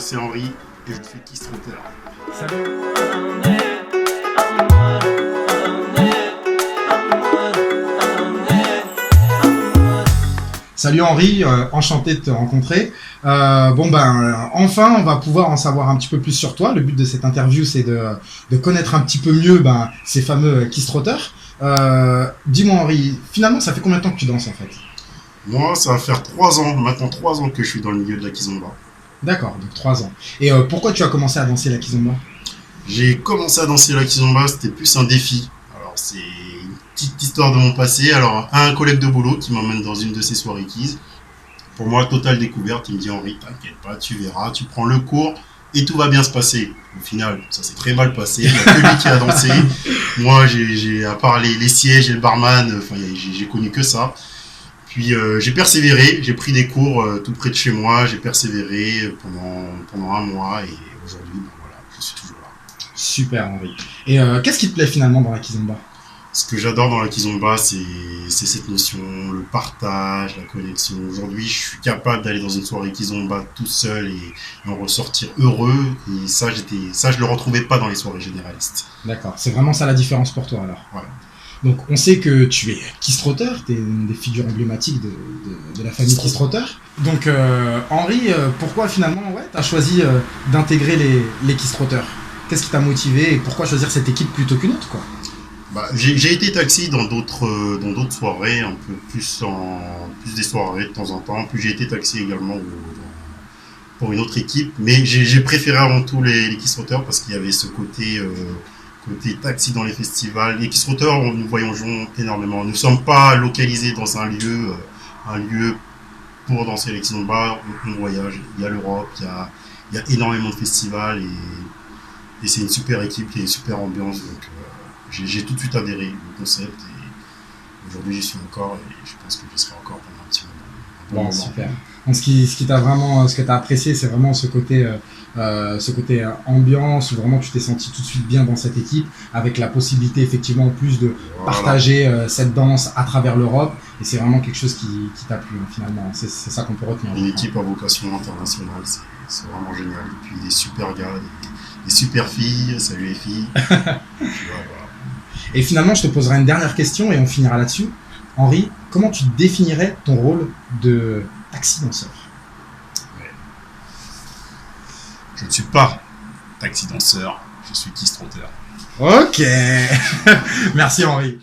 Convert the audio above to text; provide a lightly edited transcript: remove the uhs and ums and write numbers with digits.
c'est Henri et je suis Kiss Trotter. Salut. Salut Henri, enchanté de te rencontrer. Enfin, on va pouvoir en savoir un petit peu plus sur toi. Le but de cette interview, c'est de connaître un petit peu mieux ces fameux Kiss Trotters. Dis-moi Henri, finalement, ça fait combien de temps que tu danses en fait ? Moi, ça va faire maintenant 3 ans que je suis dans le milieu de la kizomba. D'accord, donc 3 ans. Et pourquoi tu as commencé à danser la kizomba ? J'ai commencé à danser la kizomba, c'était plus un défi. Alors, c'est une petite histoire de mon passé. Alors, un collègue de boulot qui m'emmène dans une de ses soirées kiz. Pour moi, totale découverte. Il me dit, Henri, t'inquiète pas, tu verras, tu prends le cours et tout va bien se passer. Au final, ça s'est très mal passé. Il n'y a que lui qui a dansé. Moi, j'ai à part les sièges et le barman, j'ai connu que ça. Puis j'ai persévéré, j'ai pris des cours tout près de chez moi, j'ai persévéré pendant 1 mois et aujourd'hui, voilà, je suis toujours là. Super Henri. Et qu'est-ce qui te plaît finalement dans la kizomba ? Ce que j'adore dans la kizomba, c'est cette notion, le partage, la connexion. Aujourd'hui, je suis capable d'aller dans une soirée kizomba tout seul et en ressortir heureux. Et ça, je le retrouvais pas dans les soirées généralistes. D'accord, c'est vraiment ça la différence pour toi alors. Voilà. Donc on sait que tu es Kiss Trotter, tu es une des figures emblématiques de la famille Kiss Trotter. Donc Henri, pourquoi finalement tu as choisi d'intégrer les Kiss Trotters ? Qu'est-ce qui t'a motivé et pourquoi choisir cette équipe plutôt qu'une autre quoi ? J'ai été taxi dans d'autres soirées, un peu plus des soirées de temps en temps. Puis j'ai été taxi également pour une autre équipe, mais j'ai préféré avant tout les Kiss Trotters parce qu'il y avait ce côté taxi dans les festivals. Les Kiss Trotters, nous voyageons énormément. Nous ne sommes pas localisés dans un lieu pour danser les kizomba. On voyage. Il y a l'Europe, il y a énormément de festivals et c'est une super équipe, il y a une super ambiance. Donc j'ai tout de suite adhéré au concept et aujourd'hui j'y suis encore et je pense que j'y serai encore pendant un petit moment. Super. Donc, ce que tu as apprécié, c'est vraiment ce côté ambiance où vraiment tu t'es senti tout de suite bien dans cette équipe avec la possibilité effectivement en plus de partager cette danse à travers l'Europe et c'est vraiment quelque chose qui t'a plu finalement. C'est ça qu'on peut retenir. Une équipe à vocation internationale, c'est vraiment génial. Et puis des super gars, des super filles, salut les filles. Et finalement, je te poserai une dernière question et on finira là-dessus. Henri, comment tu définirais ton rôle de taxi-danseur ? Je ne suis pas taxi-danseur, je suis Kiss Trotter. Ok. Merci Henri.